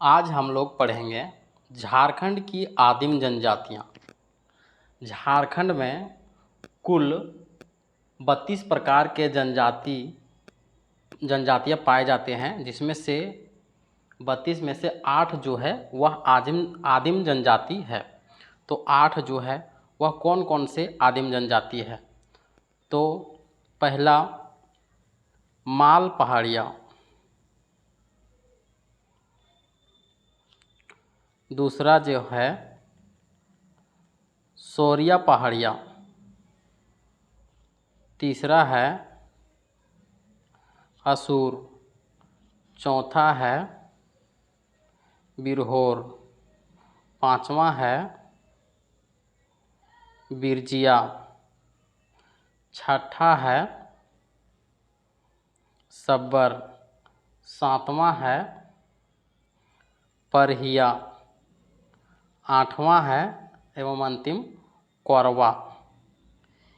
आज हम लोग पढ़ेंगे झारखंड की आदिम जनजातियाँ। झारखंड में कुल 32 प्रकार के जनजातियाँ पाए जाते हैं, जिसमें से 32 में से 8 जो है वह आदिम जनजाति है। तो 8 जो है वह कौन कौन से आदिम जनजाति है? तो पहला माल पहाड़िया, दूसरा जो है सोरिया पहाड़िया, तीसरा है असुर, चौथा है बिरहोर, पांचवा है बिरजिया, छठा है सब्बर, सातवां है परहिया, आठवां है एवं अंतिम कोरवा।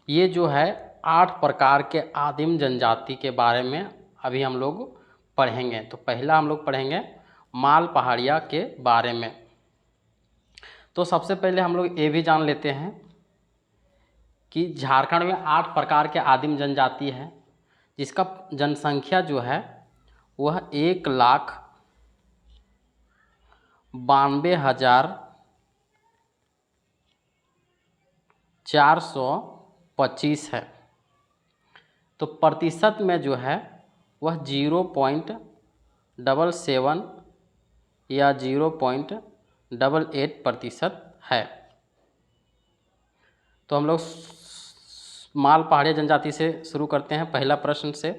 ये जो है 8 प्रकार के आदिम जनजाति के बारे में अभी हम लोग पढ़ेंगे। तो पहला हम लोग पढ़ेंगे माल पहाड़िया के बारे में। तो सबसे पहले हम लोग ये भी जान लेते हैं कि झारखंड में 8 प्रकार के आदिम जनजाति है, जिसका जनसंख्या जो है वह 1,92,425 है। तो प्रतिशत में जो है वह 0.77 या 0.88% है। तो हम लोग माल पहाड़िया जनजाति से शुरू करते हैं पहला प्रश्न से।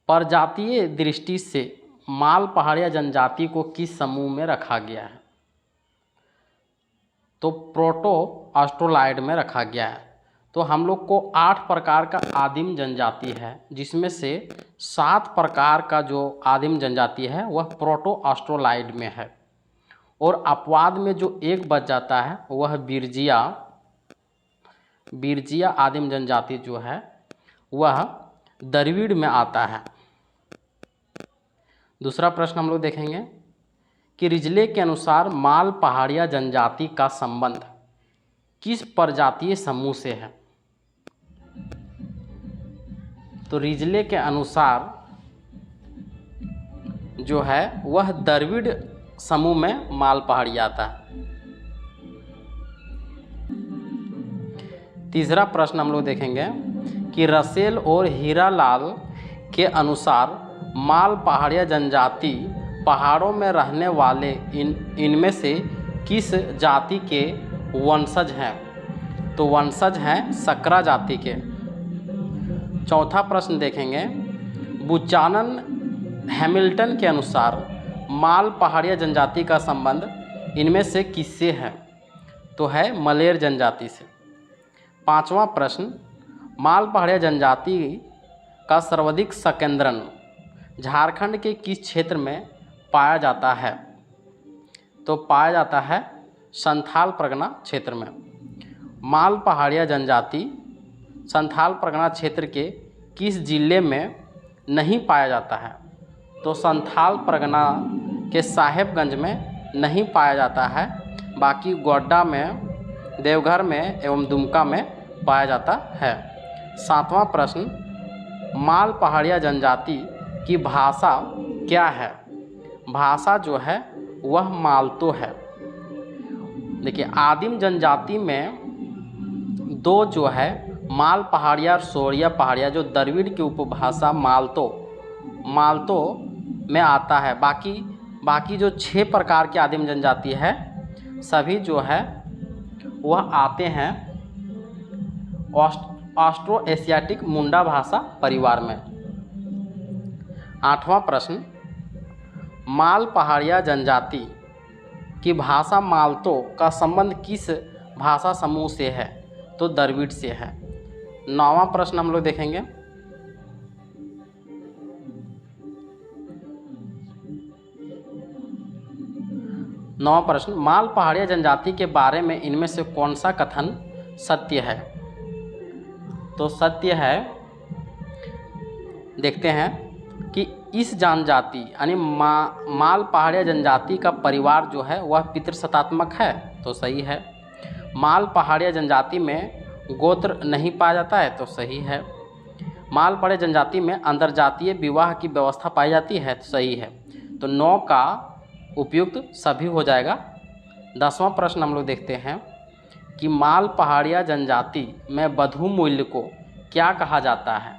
प्रजातीय दृष्टि से माल पहाड़िया जनजाति को किस समूह में रखा गया है? तो प्रोटो ऑस्ट्रोलॉइड में रखा गया है। तो हम लोग को 8 प्रकार का आदिम जनजाति है, जिसमें से 7 प्रकार का जो आदिम जनजाति है वह प्रोटो ऑस्ट्रोलॉइड में है, और अपवाद में जो एक बच जाता है वह बिरजिया आदिम जनजाति जो है वह द्रविड़ में आता है। दूसरा प्रश्न हम लोग देखेंगे कि रिजले के अनुसार माल पहाड़िया जनजाति का संबंध किस प्रजातीय समूह से है? तो रिजले के अनुसार जो है वह द्रविड़ समूह में माल पहाड़िया आता है। तीसरा प्रश्न हम लोग देखेंगे कि रसेल और हीरालाल के अनुसार माल पहाड़िया जनजाति पहाड़ों में रहने वाले इनमें से किस जाति के वंशज हैं? तो वंशज हैं सकरा जाति के। चौथा प्रश्न देखेंगे, बुचानन हैमिल्टन के अनुसार माल पहाड़िया जनजाति का संबंध इनमें से किससे है? तो है मलेर जनजाति से। पांचवा प्रश्न, माल पहाड़िया जनजाति का सर्वाधिक संकेंद्रण झारखंड के किस क्षेत्र में पाया जाता है? तो पाया जाता है संथाल परगना क्षेत्र में। माल पहाड़िया जनजाति संथाल परगना क्षेत्र के किस जिले में नहीं पाया जाता है? तो संथाल परगना के साहेबगंज में नहीं पाया जाता है, बाकी गोड्डा में, देवघर में एवं दुमका में पाया जाता है। सातवां प्रश्न, माल पहाड़िया जनजाति की भाषा क्या है? भाषा जो है वह मालतो है। देखिए, आदिम जनजाति में 2 जो है माल पहाड़िया और सोरिया पहाड़िया, जो द्रविड़ की उपभाषा मालतो में आता है। बाकी जो 6 प्रकार के आदिम जनजाति है सभी जो है वह आते हैं ऑस्ट्रो एशियाटिक मुंडा भाषा परिवार में। 8वां प्रश्न, माल पहाड़िया जनजाति की भाषा मालतो का संबंध किस भाषा समूह से है? तो द्रविड़ से है। 9वां प्रश्न हम लोग देखेंगे, नौवां प्रश्न, माल पहाड़िया जनजाति के बारे में इनमें से कौन सा कथन सत्य है? तो सत्य है, देखते हैं कि इस जनजाति यानी माल पहाड़िया जनजाति का परिवार जो है वह पितृसत्तात्मक है, तो सही है। माल पहाड़िया जनजाति में गोत्र नहीं पाया जाता है, तो सही है। माल पहाड़िया जनजाति में अंतरजातीय विवाह की व्यवस्था पाई जाती है, तो सही है। तो 9 का उपयुक्त सभी हो जाएगा। 10वां प्रश्न हम लोग देखते हैं कि माल पहाड़िया जनजाति में वधू मूल्य को क्या कहा जाता है।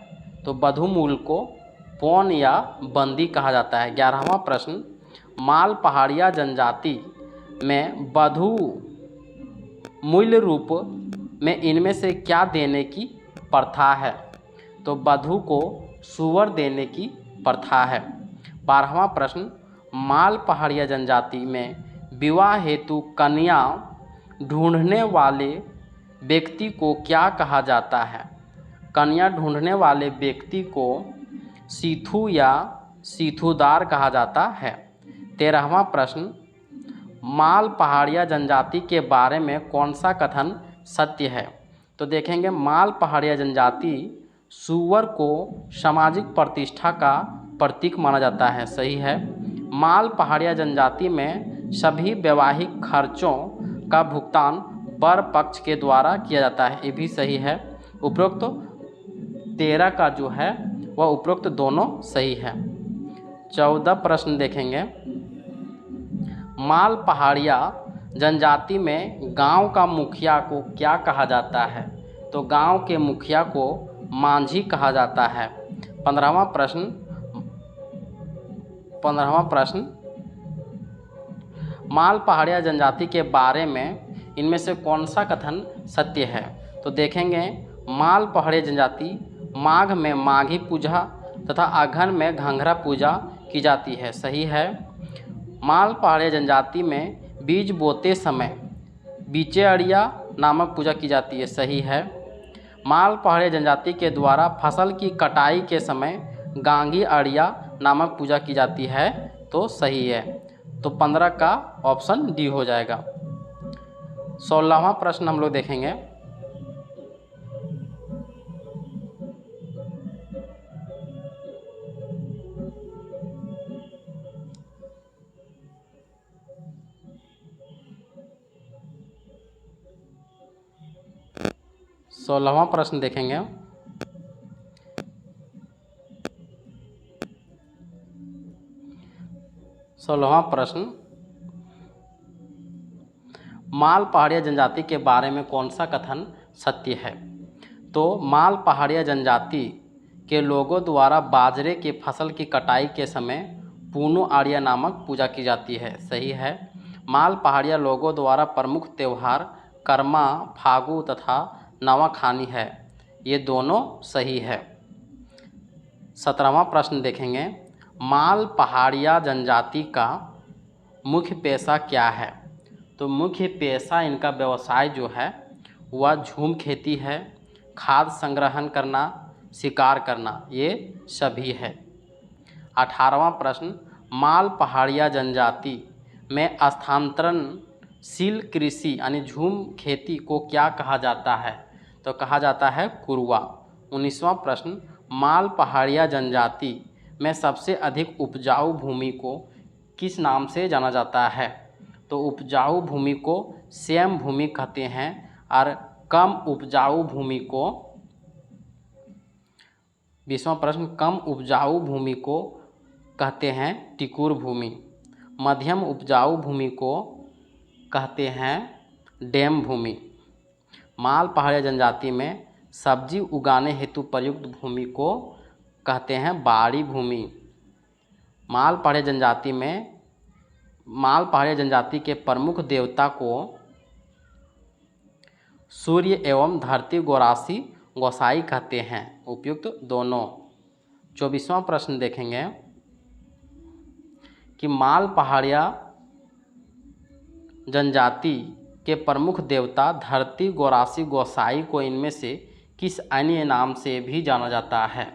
तो वधू मूल्य को पौन या बंदी कहा जाता है। 11वां प्रश्न, माल पहाड़िया जनजाति में वधू मूल्य रूप में इनमें से क्या देने की प्रथा है। तो वधू को सूअर देने की प्रथा है। 12वां प्रश्न, माल पहाड़िया जनजाति में विवाह हेतु कन्या ढूंढने वाले व्यक्ति को क्या कहा जाता है। कन्या ढूंढने वाले व्यक्ति को सीथू या सीथूदार कहा जाता है। 13वां प्रश्न, माल पहाड़िया जनजाति के बारे में कौन सा कथन सत्य है। तो देखेंगे माल पहाड़िया जनजाति सूअर को सामाजिक प्रतिष्ठा का प्रतीक माना जाता है, सही है। माल पहाड़िया जनजाति में सभी वैवाहिक खर्चों का भुगतान वर पक्ष के द्वारा किया जाता है, ये भी सही है। उपरोक्त 13 का जो है वह उपरोक्त दोनों सही है। 14 प्रश्न देखेंगे, माल पहाड़िया जनजाति में गांव का मुखिया को क्या कहा जाता है। तो गांव के मुखिया को मांझी कहा जाता है। 15वां प्रश्न, माल पहाड़िया जनजाति के बारे में इनमें से कौन सा कथन सत्य है। तो देखेंगे माल पहाड़िया जनजाति माघ में माघी पूजा तथा अगहन में घंघरा पूजा की जाती है, सही है। माल पहाड़िया जनजाति में बीज बोते समय बीचे अड़िया नामक पूजा की जाती है, सही है। माल पहाड़िया जनजाति के द्वारा फसल की कटाई के समय गांगी अड़िया नामक पूजा की जाती है, तो सही है। तो 15 का ऑप्शन डी हो जाएगा। 16वां प्रश्न हम लोग देखेंगे, सोलहवां प्रश्न देखेंगे, माल पहाड़िया जनजाति के बारे में कौन सा कथन सत्य है। तो माल पहाड़िया जनजाति के लोगों द्वारा बाजरे के फसल की कटाई के समय पूनो आड़िया नामक पूजा की जाती है, सही है। माल पहाड़िया लोगों द्वारा प्रमुख त्यौहार कर्मा, फागु तथा नवाखानी है, ये दोनों सही है। 17वां प्रश्न देखेंगे, माल पहाड़िया जनजाति का मुख्य पेशा क्या है। तो मुख्य पेशा इनका व्यवसाय जो है वह झूम खेती है, खाद्य संग्रहण करना, शिकार करना, ये सभी है। 18वां प्रश्न, माल पहाड़िया जनजाति में स्थानांतरणशील कृषि यानी झूम खेती को क्या कहा जाता है। तो कहा जाता है कुरवा। 19वां प्रश्न, माल पहाड़िया जनजाति में सबसे अधिक उपजाऊ भूमि को किस नाम से जाना जाता है। तो उपजाऊ भूमि को श्याम भूमि कहते हैं और कम उपजाऊ भूमि को, 20वां प्रश्न, कम उपजाऊ भूमि को कहते हैं टिकुर भूमि। मध्यम उपजाऊ भूमि को कहते हैं डैम भूमि। माल पहाड़िया जनजाति में सब्जी उगाने हेतु प्रयुक्त भूमि को कहते हैं बाड़ी भूमि। माल पहाड़िया जनजाति के प्रमुख देवता को सूर्य एवं धरती गोसाई कहते हैं, उपयुक्त दोनों। 24वां प्रश्न देखेंगे कि माल पहाड़िया जनजाति के प्रमुख देवता धरती गोसाई को इनमें से किस अन्य नाम से भी जाना जाता है।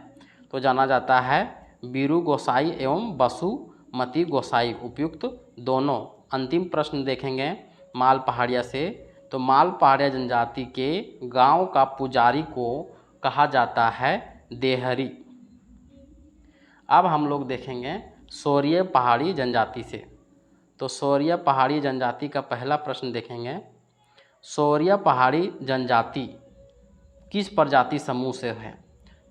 तो जाना जाता है बीरू गोसाई एवं बसुमती गोसाई, उपयुक्त दोनों। अंतिम प्रश्न देखेंगे माल पहाड़िया से। तो माल पहाड़िया जनजाति के गांव का पुजारी को कहा जाता है देहरी। अब हम लोग देखेंगे सोरिया पहाड़ी जनजाति से। तो सोरिया पहाड़ी जनजाति का पहला प्रश्न देखेंगे, सोरिया पहाड़ी जनजाति किस प्रजाति समूह से है।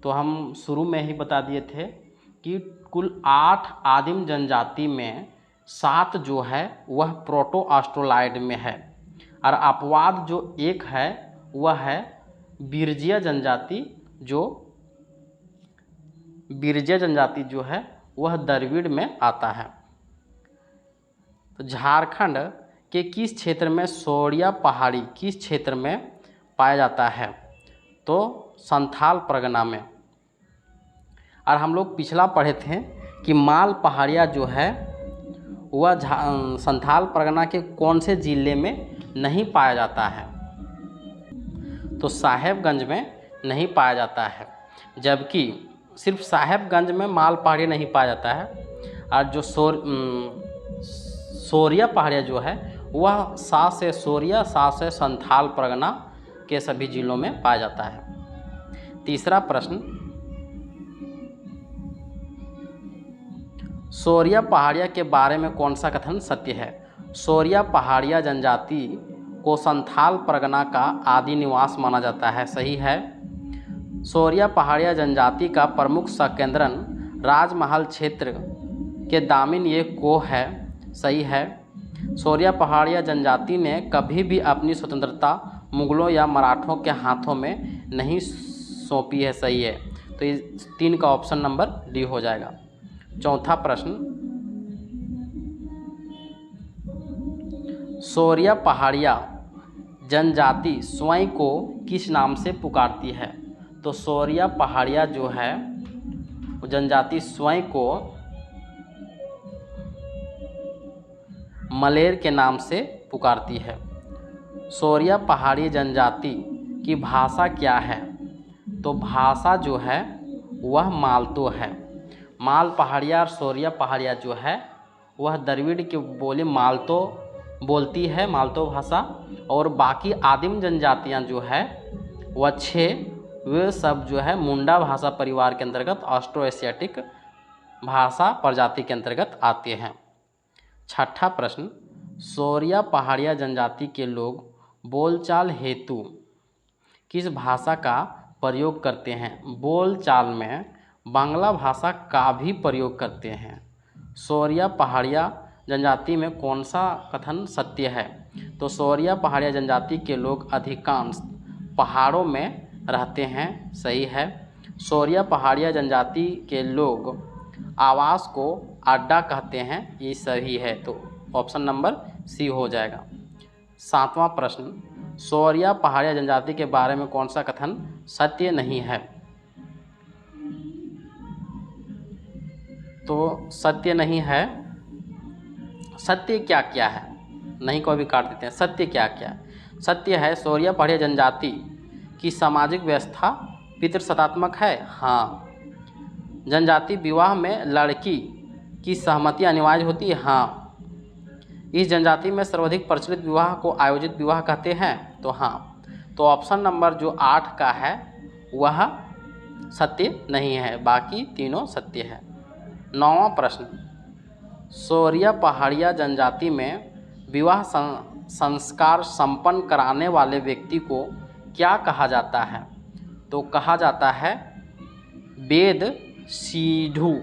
तो हम शुरू में ही बता दिए थे कि कुल 8 आदिम जनजाति में 7 जो है वह प्रोटो ऑस्ट्रोलॉइड में है, और अपवाद जो एक है वह है बिरजिया जनजाति, जो है वह द्रविड़ में आता है। तो झारखंड के किस क्षेत्र में सोरिया पहाड़ी किस क्षेत्र में पाया जाता है। तो संथाल परगना में। और हम लोग पिछला पढ़े थे कि माल पहाड़िया जो है वह संथाल परगना के कौन से ज़िले में नहीं पाया जाता है। तो साहेबगंज में नहीं पाया जाता है, जबकि सिर्फ साहेबगंज में माल पहाड़िया नहीं पाया जाता है, और जो सोरिया पहाड़िया जो है वह सा से सोरिया सा से संथाल परगना के सभी जिलों में पाया जाता है। तीसरा प्रश्न, सोरिया पहाड़िया के बारे में कौन सा कथन सत्य है। सोरिया पहाड़िया जनजाति को संथाल परगना का आदि निवास माना जाता है, सही है। सोरिया पहाड़िया जनजाति का प्रमुख संकेंद्रण राजमहल क्षेत्र के दामिन ये को है, सही है। सोरिया पहाड़िया जनजाति ने कभी भी अपनी स्वतंत्रता मुगलों या मराठों के हाथों में नहीं सौंपी है, सही है। तो इस 3 का ऑप्शन नंबर डी हो जाएगा। चौथा प्रश्न, सोरिया पहाड़िया जनजाति स्वयं को किस नाम से पुकारती है। तो सोरिया पहाड़िया जो है जनजाति स्वयं को मलेर के नाम से पुकारती है। सोरिया पहाड़ी जनजाति की भाषा क्या है। तो भाषा जो है वह मालतो है। माल पहाड़िया और सोरिया पहाड़िया जो है वह द्रविड़ की बोली मालतो बोलती है, मालतो भाषा, और बाकी आदिम जनजातियां जो है वह 6 वे सब जो है मुंडा भाषा परिवार के अंतर्गत ऑस्ट्रो एशियाटिक भाषा प्रजाति के अंतर्गत आते हैं। छठा प्रश्न, सोरिया पहाड़िया जनजाति के लोग बोलचाल हेतु किस भाषा का प्रयोग करते हैं। बोलचाल में बांग्ला भाषा का भी प्रयोग करते हैं। सोरिया पहाड़िया जनजाति में कौन सा कथन सत्य है। तो सोरिया पहाड़िया जनजाति के लोग अधिकांश पहाड़ों में रहते हैं, सही है। सोरिया पहाड़िया जनजाति के लोग आवास को अड्डा कहते हैं, ये सही है। तो ऑप्शन नंबर सी हो जाएगा। 7वां प्रश्न, सोरिया पहाड़िया जनजाति के बारे में कौन सा कथन सत्य नहीं है। तो सत्य नहीं है, सत्य क्या क्या है, नहीं को भी काट देते हैं। सत्य क्या क्या है। सत्य है सोरिया पहाड़िया जनजाति की सामाजिक व्यवस्था पितृसत्तात्मक है, हाँ। जनजाति विवाह में लड़की की सहमति अनिवार्य होती है, हाँ। इस जनजाति में सर्वाधिक प्रचलित विवाह को आयोजित विवाह कहते हैं, तो हाँ। तो ऑप्शन नंबर जो 8 का है वह सत्य नहीं है, बाकी तीनों सत्य है। 9वां प्रश्न, सोरिया पहाड़िया जनजाति में विवाह संस्कार संपन्न कराने वाले व्यक्ति को क्या कहा जाता है। तो कहा जाता है वेद सीढ़ू।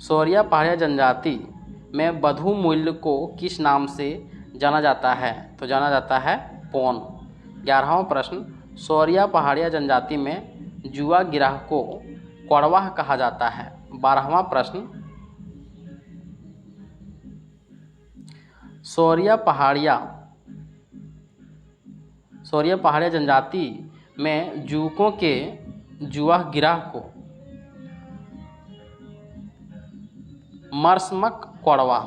सोरिया पहाड़िया जनजाति में वधू मूल्य को किस नाम से जाना जाता है। तो जाना जाता है पौन। 11वां प्रश्न, सोरिया पहाड़िया जनजाति में जुआ गिरह को कौड़वाह कहा जाता है। 12वां प्रश्न, सोरिया पहाड़िया जनजाति में जुवकों के जुआ गिरह को मर्समक कौड़वा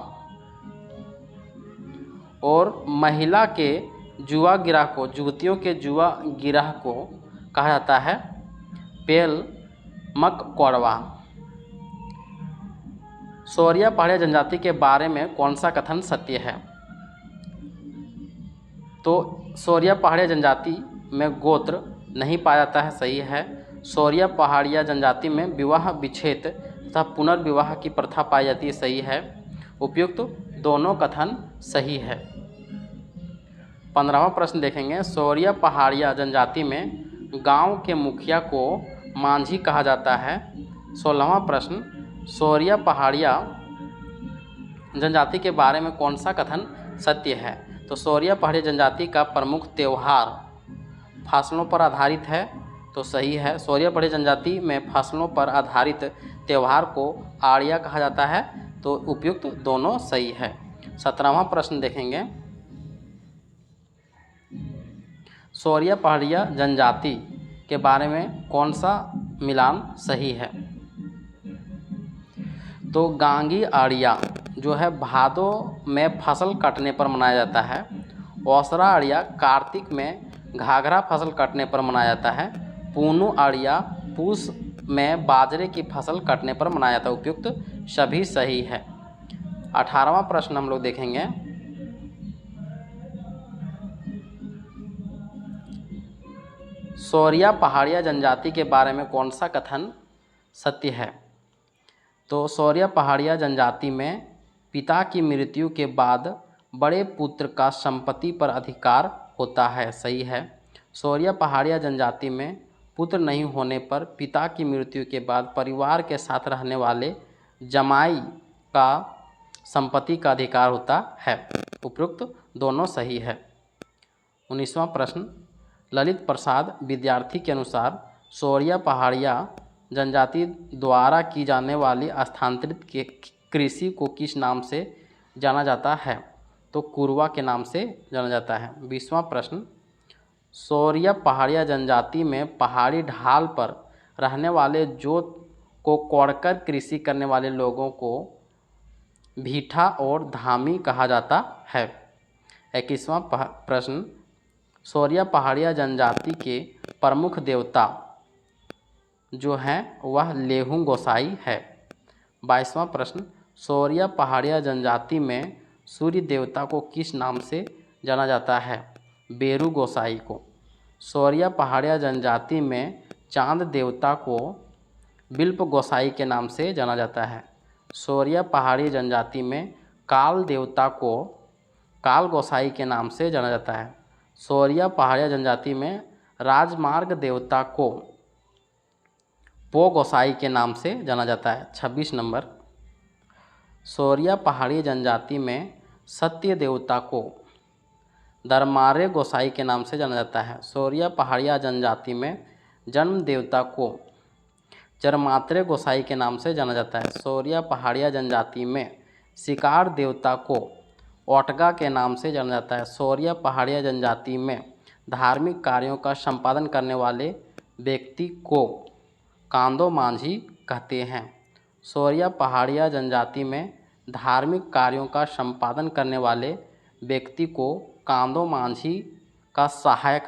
और महिला के जुआ गिरह को युवतियों के जुआ गिरह को कहा जाता है पेल मक कौड़वा। सोरिया पहाड़िया जनजाति के बारे में कौन सा कथन सत्य है। तो सोरिया पहाड़िया जनजाति में गोत्र नहीं पाया जाता है, सही है। सौरिया पहाड़िया जनजाति में विवाह विच्छेद तथा पुनर्विवाह की प्रथा पाई जाती है, सही है। उपयुक्त दोनों कथन सही है। 15वां प्रश्न देखेंगे, सौरिया पहाड़िया जनजाति में गांव के मुखिया को मांझी कहा जाता है। 16वां प्रश्न, सौरिया पहाड़िया जनजाति के बारे में कौन सा कथन सत्य है? तो सौरिया पहाड़िया जनजाति का प्रमुख त्यौहार फसलों पर आधारित है, तो सही है। सौरिया पहाड़िया जनजाति में फसलों पर आधारित त्यौहार को आड़िया कहा जाता है, तो उपयुक्त दोनों सही है। 17वां प्रश्न देखेंगे, सौरिया पहाड़िया जनजाति के बारे में कौन सा मिलान सही है? तो गांगी आड़िया जो है भादो में फसल कटने पर मनाया जाता है। औसरा आड़िया कार्तिक में घाघरा फसल कटने पर मनाया जाता है। पूनू आड़िया पूस में बाजरे की फसल कटने पर मनाया जाता है। उपयुक्त सभी सही है। 18वां प्रश्न हम लोग देखेंगे, सौरिया पहाड़िया जनजाति के बारे में कौन सा कथन सत्य है? तो सौरिया पहाड़िया जनजाति में पिता की मृत्यु के बाद बड़े पुत्र का संपत्ति पर अधिकार होता है, सही है। सौरिया पहाड़िया जनजाति में पुत्र नहीं होने पर पिता की मृत्यु के बाद परिवार के साथ रहने वाले जमाई का संपत्ति का अधिकार होता है। उपयुक्त दोनों सही है। 19वां प्रश्न, ललित प्रसाद विद्यार्थी के अनुसार सौरिया पहाड़िया जनजाति द्वारा की जाने वाली स्थानांतरित के कृषि को किस नाम से जाना जाता है? तो कुरवा के नाम से जाना जाता है। 20वां प्रश्न, सौरिया पहाड़िया जनजाति में पहाड़ी ढाल पर रहने वाले जोत को कोड़कर कृषि करने वाले लोगों को भीठा और धामी कहा जाता है। 21वां प्रश्न, सौरिया पहाड़िया जनजाति के प्रमुख देवता जो हैं वह लेहू गोसाई है। 22वां प्रश्न, सौरिया पहाड़िया जनजाति में सूर्य देवता को किस नाम से जाना जाता है? बेरू गोसाई को। सौरिया पहाड़िया जनजाति में चांद देवता को बिल्प गोसाई के नाम से जाना जाता है। सौरिया पहाड़ी जनजाति में काल देवता को काल गोसाई के नाम से जाना जाता है। सौरिया पहाड़िया जनजाति में राजमार्ग देवता को पो गोसाई के नाम से जाना जाता है। 26 नंबर, सौरिया पहाड़ी जनजाति में सत्य देवता को दरमारे गोसाई के नाम से जाना जाता है। सौरिया पहाड़िया जनजाति में जन्म देवता को चरमात्रे गोसाई के नाम से जाना जाता है। सौरिया पहाड़िया जनजाति में शिकार देवता को ओटगा के नाम से जाना जाता है। सौरिया पहाड़िया जनजाति में धार्मिक कार्यों का संपादन करने वाले व्यक्ति को कांदो मांझी कहते हैं। सौरिया पहाड़िया जनजाति में धार्मिक कार्यों का संपादन करने वाले व्यक्ति को कांदो मांझी का सहायक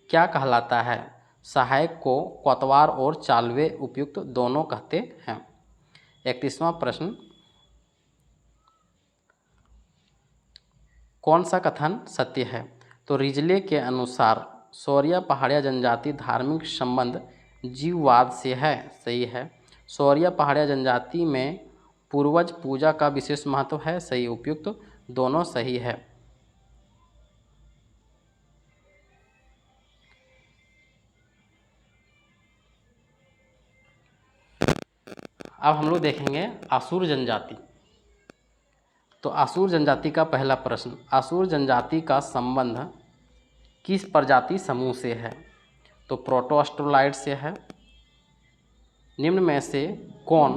क्या कहलाता है? सहायक को कोतवार और चालवे उपयुक्त दोनों कहते हैं। 31वां प्रश्न, कौन सा कथन सत्य है? तो रिजले के अनुसार सौरिया पहाड़िया जनजाति धार्मिक संबंध जीववाद से है, सही है। सौरिया पहाड़िया जनजाति में पूर्वज पूजा का विशेष महत्व है, सही। उपयुक्त दोनों सही है। अब हम लोग देखेंगे आसुर जनजाति। तो आसुर जनजाति का पहला प्रश्न, आसुर जनजाति का संबंध किस प्रजाति समूह से है? तो प्रोटोस्टोलाइड से है। निम्न में से कौन